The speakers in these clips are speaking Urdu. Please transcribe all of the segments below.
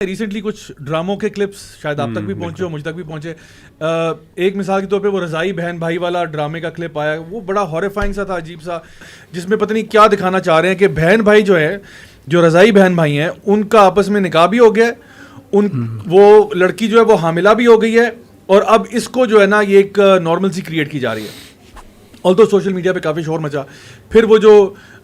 ریسنٹلی کچھ ڈراموں کے کلپس شاید آپ تک بھی پہنچے ہو, مجھ تک بھی پہنچے. ایک مثال کے طور پہ وہ رضائی بہن بھائی والا ڈرامے کا کلپ آیا, وہ بڑا ہاریفائنگ سا تھا, عجیب سا, جس میں پتہ نہیں کیا دکھانا چاہ رہے ہیں کہ بہن بھائی جو ہے, جو رضائی بہن بھائی ہیں, ان کا آپس میں نکاح بھی ہو گیا ہے, وہ لڑکی جو ہے وہ حاملہ بھی ہو گئی ہے, اور اب اس کو جو ہے نا یہ ایک نارمل سی کریٹ کی جا رہی ہے. آلدو سوشل میڈیا پہ کافی شور مچا. پھر وہ جو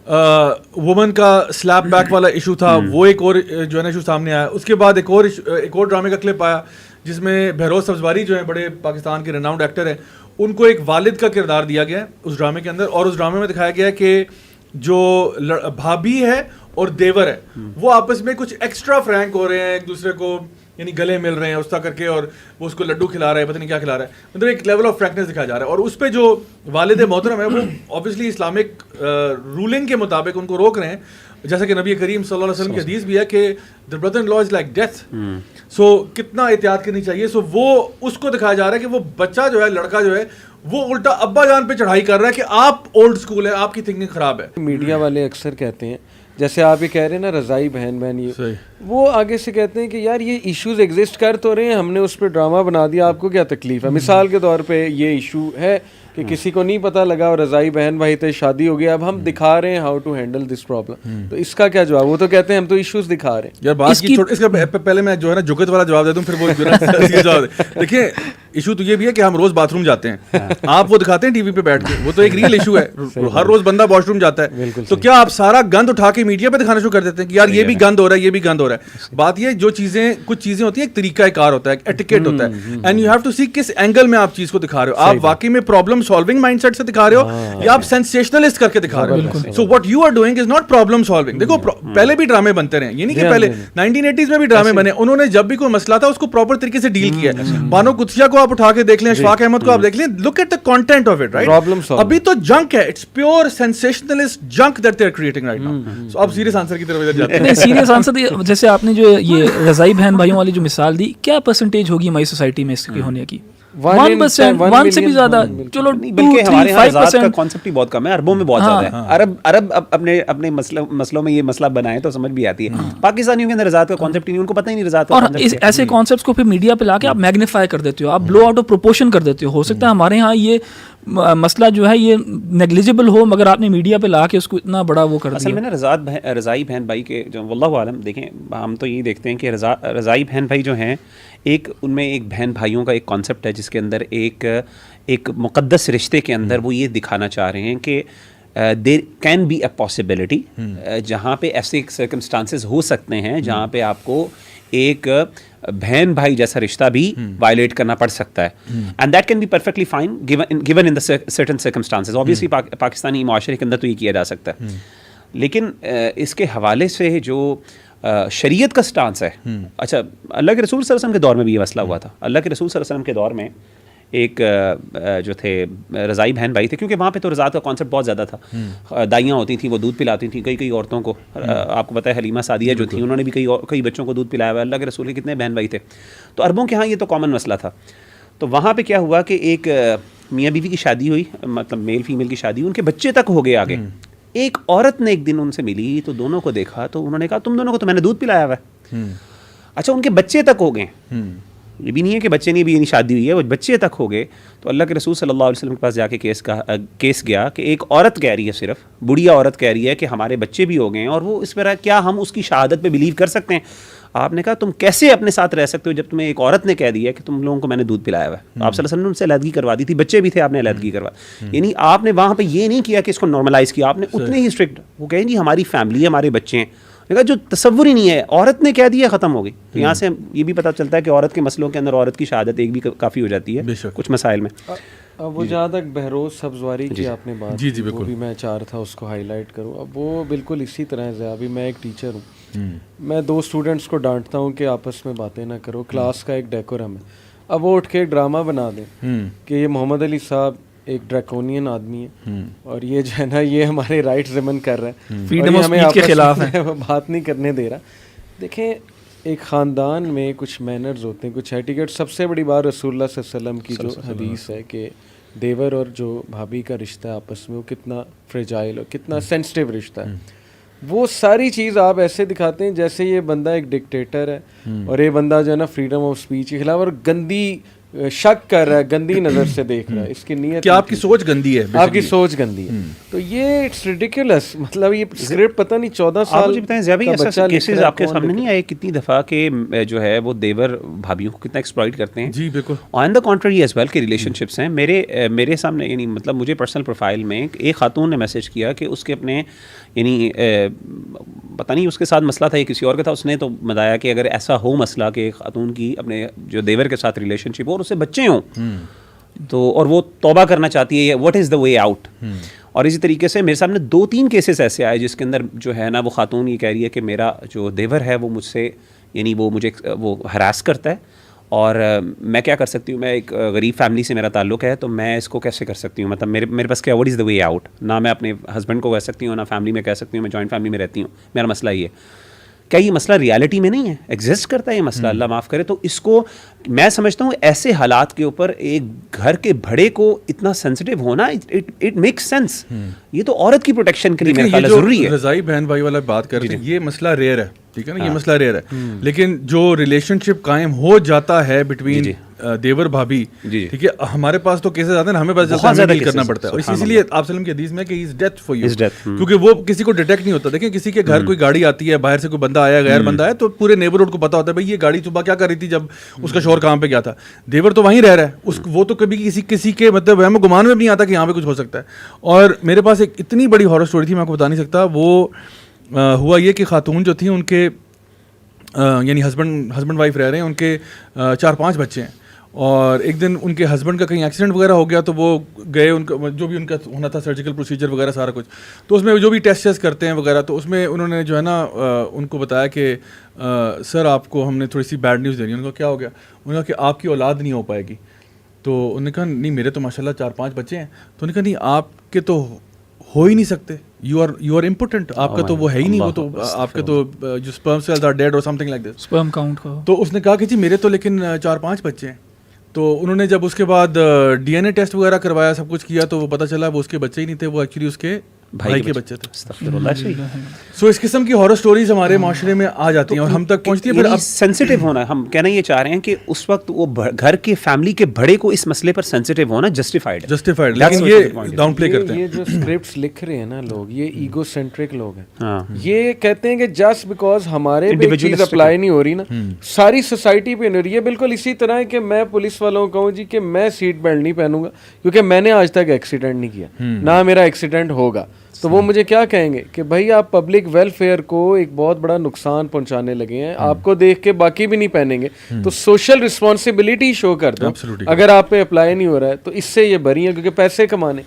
وومن کا سلیپ بیک والا ایشو تھا, وہ ایک اور جو ہے نا ایشو سامنے آیا. اس کے بعد ایک اور ڈرامے کا کلپ آیا جس میں بہروز سبزواری جو ہیں, بڑے پاکستان کے ریناؤنڈ ایکٹر ہیں, ان کو ایک والد کا کردار دیا گیا ہے اس ڈرامے کے اندر. اور اس ڈرامے میں دکھایا گیا ہے کہ جو بھابھی ہے اور دیور ہے, وہ آپس میں کچھ ایکسٹرا فرینک ہو رہے ہیں, ایک دوسرے کو یعنی گلے مل رہے ہیں اس طرح کر کے, اور وہ اس کو لڈو کھلا رہے ہیں, پتہ نہیں کیا کھلا رہا ہے, مطلب ایک لیول آف فرینکنس دکھایا جا رہا ہے. اور اس پہ جو والد محترم ہے وہ اوبیسلی اسلامک رولنگ کے مطابق ان کو روک رہے ہیں, جیسا کہ نبی کریم صلی اللہ علیہ وسلم کی حدیث بھی ہے کہ the brother-in-law is like death. سو کتنا احتیاط کرنی چاہیے. سو وہ اس کو دکھایا جا رہا ہے کہ وہ بچہ جو ہے, لڑکا جو ہے, وہ الٹا ابا جان پہ چڑھائی کر رہا ہے کہ آپ اولڈ اسکول ہے, آپ کی تھنکنگ خراب ہے. میڈیا والے اکثر کہتے ہیں, جیسے آپ یہ کہہ رہے ہیں نا رضائی بہن بہن, یہ وہ آگے سے کہتے ہیں کہ یار یہ ایشوز ایگزسٹ کر تو رہے ہیں, ہم نے اس پہ ڈرامہ بنا دیا, آپ کو کیا تکلیف ہے. مثال کے طور پہ یہ ایشو ہے کہ کسی کو نہیں پتا لگا اور رضائی بہن بھائی تھے, شادی ہو گیا, اب ہم دکھا رہے ہیں how to handle this problem. تو اس کا کیا جواب؟ وہ تو کہتے ہیں ہم تو ایشوز دکھا رہے ہیں. یار بات کی اس کا پہلے میں جو ہے نا جوکت والا جواب دے دوں, پھر وہ جواب دے. دیکھیں ایشو تو یہ بھی ہے کہ ہم روز باتھ روم جاتے ہیں, آپ وہ دکھاتے ہیں ٹی وی پہ بیٹھ کے, وہ تو ایک ریئل ایشو ہے. ہر روز بندہ واش روم جاتا ہے, تو کیا آپ سارا گند اٹھا کے میڈیا پہ دکھانا شروع کر دیتے ہیں کہ یار یہ بھی گند ہو رہا ہے, یہ بھی گند ہو رہا ہے. بات یہ جو چیزیں, کچھ چیزیں ہوتی ہیں, ایک طریقہ کار ہوتا ہے, ایک ایٹیکیٹ ہوتا ہے, اینڈ یو ہیو ٹو سی کس اینگل میں آپ چیز کو دکھا رہے ہو. آپ واقعی میں پرابلم سالونگ مائنڈ سیٹ سے دکھا رہے ہو یا آپ سینسیشنلسٹ کر کے دکھا رہے ہو. So what you are doing is not problem solving. دیکھو پہلے بھی ڈرامے بنتے رہے, یہ نہیں کہ پہلے 1980s میں بھی ڈرامے بنے, انہوں نے جب بھی کوئی مسئلہ تھا اس کو پراپر طریقے سے ڈیل کیا ہے. بانو قدسیہ کو آپ اٹھا کے دیکھ لیں, اشفاق احمد کو آپ دیکھ لیں, look at the content of it, right. ابھی تو جنک ہے, it's pure sensationalist junk that they are creating right now. So اب سیریس آنسر کی طرف جاتے ہیں. نہیں, سیریس آنسر, جیسے آپ نے جو یہ رضائی بہن بھائیوں والی جو مثال دی, کیا پرسنٹیج ہوگی ہماری سوسائٹی میں اس کے ہونے کی؟ 1%, 1 سے بھی زیادہ, چلو بلکہ ہمارے یہاں ذات کا کانسیپٹ ہی بہت کم ہے, عربوں میں بہت زیادہ ہے. عرب اپنے مسئلوں میں یہ مسئلہ بنائے تو سمجھ بھی آتی ہے. پاکستانیوں کے اندر رضاعت کا کانسیپٹ ہی نہیں, ان کو پتہ ہی نہیں رضاعت کا. اور ایسے کانسیپٹس کو پھر میڈیا پہ لا کے آپ میگنیفائی کر دیتے ہو, آپ بلو آؤٹ آف پروپورشن کر دیتے ہو. ہو سکتا ہے ہمارے یہاں یہ مسئلہ جو ہے یہ نیگلیجبل ہو, مگر آپ نے میڈیا پہ لا کے اس کو اتنا بڑا وہ کر دیا. اصل میں نا رضائی بہن بھائی کے جو واللہ عالم, دیکھیں ہم تو یہی دیکھتے ہیں کہ رضائی بہن بھائی جو ہیں, ایک ان میں ایک بہن بھائیوں کا ایک کانسیپٹ ہے جس کے اندر ایک مقدس رشتے کے اندر وہ یہ دکھانا چاہ رہے ہیں کہ there can be a possibility, جہاں پہ ایسے سرکمسٹانسز ہو سکتے ہیں جہاں پہ آپ کو ایک بہن بھائی جیسا رشتہ بھی وائلیٹ کرنا پڑ سکتا ہے. And that can be perfectly fine given in the certain circumstances. Obviously Pakistani معاشرے کے اندر تو یہ کیا جا سکتا ہے, لیکن اس کے حوالے سے جو شریعت کا سٹانس ہے. اچھا, اللہ کے رسول صلی اللہ علیہ وسلم کے دور میں بھی یہ مسئلہ ہوا تھا. اللہ کے رسول صلی اللہ علیہ وسلم کے دور میں ایک جو تھے رضائی بہن بھائی تھے, کیونکہ وہاں پہ تو رضاعت کا کانسیپٹ بہت زیادہ تھا. دائیاں ہوتی تھیں, وہ دودھ پلاتی تھیں کئی عورتوں کو. آپ کو پتہ ہے حلیمہ سعدیہ جو تھیں, انہوں نے بھی کئی بچوں کو دودھ پلایا ہوا. اللہ کے رسول کے کتنے بہن بھائی تھے. تو عربوں کے ہاں یہ تو کامن مسئلہ تھا. تو وہاں پہ کیا ہوا کہ ایک میاں بیوی کی شادی ہوئی, مطلب میل فیمیل کی شادی, ان کے بچے تک ہو گئے آگے. ایک عورت نے ایک دن ان سے ملی تو دونوں کو دیکھا, تو انہوں نے کہا تم دونوں کو تو میں نے دودھ پلایا ہوا ہے. اچھا, ان کے بچے تک ہو گئے, یہ بھی نہیں ہے کہ بچے نہیں, بھی نہیں شادی ہوئی ہے, وہ بچے تک ہو گئے. تو اللہ کے رسول صلی اللہ علیہ وسلم کے پاس جا کے کیس گیا کہ ایک عورت کہہ رہی ہے, صرف بڑھیا عورت کہہ رہی ہے کہ ہمارے بچے بھی ہو گئے ہیں, اور وہ اس پر کیا ہم اس کی شہادت پہ بلیو کر سکتے ہیں؟ آپ نے کہا تم کیسے اپنے ساتھ رہ سکتے ہو جب تمہیں ایک عورت نے کہہ دیا کہ تم لوگوں کو میں نے دودھ پلایا ہوا ہے. آپ صلی اللہ علیہ وسلم نے ان سے علیحدگی کروا دی تھی, بچے بھی تھے, آپ نے علیحدگی کروا. یعنی آپ نے وہاں پہ یہ نہیں کیا کہ اس کو نارملائز کیا, آپ نے اتنے ہی اسٹرکٹ. وہ کہیں جی ہماری فیملی ہے, ہمارے بچے ہیں, جو تصور ہی نہیں ہے, عورت نے کہہ دیا ختم ہو گئی. تو یہاں سے یہ بھی پتہ چلتا ہے کہ عورت کے مسئلوں کے اندر عورت کی شہادت ایک بھی کافی ہو جاتی ہے کچھ مسائل میں. اب وہ جہاں تک بہروز سبزواری کی آپ نے بات, وہ بھی میں چاہ رہا تھا اس کو ہائی لائٹ کروں. اب وہ بالکل اسی طرح سے, ابھی میں ایک ٹیچر ہوں, میں 2 اسٹوڈنٹس کو ڈانٹتا ہوں کہ آپس میں باتیں نہ کرو, کلاس کا ایک ڈیکورم ہے. اب وہ اٹھ کے ایک ڈرامہ بنا دیں کہ یہ محمد علی صاحب ایک ڈریکونین آدمی ہے, اور یہ جو ہے نا یہ ہمارے رائٹ ضمن کر رہا ہے, اور ہمیں کے خلاف ہے, بات نہیں کرنے دے رہا. دیکھیں ایک خاندان میں کچھ مینرز ہوتے ہیں, کچھ ایٹیکیٹ. سب سے بڑی بات رسول اللہ صلی اللہ علیہ وسلم کی جو حدیث ہے کہ دیور اور جو بھابھی کا رشتہ ہے آپس میں, وہ کتنا فریجائل اور کتنا سینسٹیو رشتہ ہے. وہ ساری چیز آپ ایسے دکھاتے ہیں جیسے یہ بندہ ایک ڈکٹیٹر ہے اور یہ بندہ جو ہے نا فریڈم آف اسپیچ کے خلاف اور گندی شک کر رہا ہے, گندی نظر سے دیکھ رہا ہے. اس کی نیت کہ آپ کی سوچ گندی ہے, آپ کی سوچ گندی ہے. تو یہ اٹس ریڈیکولس, مطلب یہ اسکرپٹ پتہ نہیں 14 سال. آپ مجھے بتائیں ضیاء بھائی, ایسا کیسز آپ کے سامنے نہیں آئے کتنی دفعہ کہ جو ہے وہ دیور بھابھیوں کو کتنا ایکسپلائٹ کرتے ہیں؟ جی بالکل. آن دا کنٹری ایز ویل کہ ریلیشن شپس ہیں. میرے سامنے یعنی مطلب مجھے پرسنل پروفائل میں ایک خاتون نے میسج کیا کہ اس کے اپنے یعنی پتہ نہیں اس کے ساتھ مسئلہ تھا یا کسی اور کا تھا, اس نے تو بتایا کہ اگر ایسا ہو مسئلہ کہ ایک خاتون کی اپنے جو دیور کے ساتھ ریلیشن شپ ہو اور اس سے بچے ہوں تو اور وہ توبہ کرنا چاہتی ہے, what is the way out. اور اسی طریقے سے میرے سامنے 2-3 کیسز ایسے آئے جس کے اندر جو ہے نا وہ خاتون یہ کہہ رہی ہے کہ میرا جو دیور ہے وہ مجھ سے یعنی وہ مجھے وہ ہراس کرتا ہے اور میں کیا کر سکتی ہوں, میں ایک غریب فیملی سے میرا تعلق ہے تو میں اس کو کیسے کر سکتی ہوں, مطلب میرے پاس کیا, what is the way out. نہ میں اپنے ہسبینڈ کو کہہ سکتی ہوں, نہ فیملی میں کہہ سکتی ہوں, میں جوائنٹ فیملی میں رہتی ہوں, میرا مسئلہ یہ ہے. کیا یہ مسئلہ ریالٹی میں نہیں ہے, ایگزسٹ کرتا ہے یہ مسئلہ, اللہ معاف کرے. تو اس کو میں سمجھتا ہوں ایسے حالات کے اوپر ایک گھر کے بڑے کو اتنا سینسٹیو ہونا اٹ میکس سینس. یہ تو عورت کی پروٹیکشن کے لیے میرا خیال ضروری ہے. رضائی بہن بھائی والا بات کر رہے ہیں, یہ مسئلہ ریئر ہے, ٹھیک ہے نا, یہ مسئلہ ریئر ہے. لیکن جو ریلیشن شپ قائم ہو جاتا ہے بٹوین دیور بھابھی, ٹھیک ہے, ہمارے پاس تو کیسز آتے ہیں, ہمیں پاس جلدی ڈیل کرنا پڑتا ہے. اور اسی لیے آپ وسلم کی حدیث میں کہ از ڈیتھ فار یو, کیونکہ وہ کسی کو ڈیٹیکٹ نہیں ہوتا. دیکھیں کسی کے گھر کوئی گاڑی آتی ہے, باہر سے کوئی بندہ آیا, غیر بندہ ہے, تو پورے نیبرہڈ کو پتا ہوتا ہے بھائی یہ گاڑی صبح کیا کر رہی تھی جب اس کا شوہر کام پہ گیا تھا. دیور تو وہیں رہ رہا ہے, وہ تو کبھی کسی کے مطلب وہم گمان میں بھی نہیں آتا کہ یہاں پہ کچھ ہو سکتا ہے. اور میرے پاس ایک اتنی بڑی ہارر اسٹوری تھی, میں آپ کو بتا نہیں سکتا. وہ ہوا یہ کہ خاتون جو تھیں ان کے یعنی ہسبینڈ وائف رہ رہے ہیں, ان کے 4-5 بچے ہیں. اور ایک دن ان کے ہسبینڈ کا کہیں ایکسیڈنٹ وغیرہ ہو گیا, تو وہ گئے, ان کا جو بھی ان کا ہونا تھا سرجیکل پروسیجر وغیرہ سارا کچھ, تو اس میں جو بھی ٹیسٹ کرتے ہیں وغیرہ, تو اس میں انہوں نے جو ہے نا ان کو بتایا کہ سر آپ کو ہم نے تھوڑی سی بیڈ نیوز دینی ہے. ان کو کیا ہو گیا؟ انہوں نے کہا کہ آپ کی اولاد نہیں ہو پائے گی. تو انہوں نے کہا نہیں میرے تو ماشاء اللہ 4-5 بچے ہیں. تو انہوں نے کہا نہیں آپ کے تو ہو ہی نہیں سکتے, یو آر امپورٹنٹ, آپ کا تو وہ ہے ہی نہیں, وہ تو آپ کے تو جو سپرم سیلز آر ڈیڈ اور some thing like this, sperm count کا. تو اس نے کہا کہ جی میرے تو لیکن 4-5 بچے ہیں. تو انہوں نے جب اس کے بعد ڈی این اے ٹیسٹ وغیرہ کروایا, سب کچھ کیا, تو وہ پتہ چلا وہ اس کے بچے ہی نہیں تھے, وہ ایکچولی اس کے بھائی کے بچے تھے. سو اس قسم کی ہارر سٹوریز ہمارے معاشرے میں آ جاتی ہیں اور ہم تک پہنچتی ہیں. پھر اب سینسٹیو ہونا, ہم کہنا یہ چاہ رہے ہیں کہ اس وقت وہ گھر کے فیملی کے بڑے کو اس مسئلے پر سینسٹیو ہونا جسٹیفائڈ, لیکن یہ ڈاؤن پلے کرتے ہیں. یہ جو اسکرپٹس لکھ رہے ہیں نا لوگ, یہ ایگو سینٹرک لوگ ہیں. یہ کہتے ہیں کہ جسٹ بیکاز ہمارے پہ چیز اپلائی نہیں ہو رہی نا, ساری سوسائٹی پہ نہیں ہو رہی. یہ بالکل اسی طرح ہے کہ میں پولیس والوں کو کہوں جی کہ میں سیٹ بیلٹ نہیں پہنوں گا کیونکہ میں نے آج تک ایکسیڈنٹ نہیں کیا, نہ میرا ایکسیڈنٹ ہوگا. تو وہ مجھے کیا کہیں گے کہ بھائی آپ پبلک ویلفیئر کو ایک بہت بڑا نقصان پہنچانے لگے ہیں, آپ کو دیکھ کے باقی بھی نہیں پہنیں گے. تو سوشل رسپانسبلٹی شو کر دو, اگر آپ پہ اپلائی نہیں ہو رہا ہے تو اس سے یہ بری ہیں کیونکہ پیسے کمانے.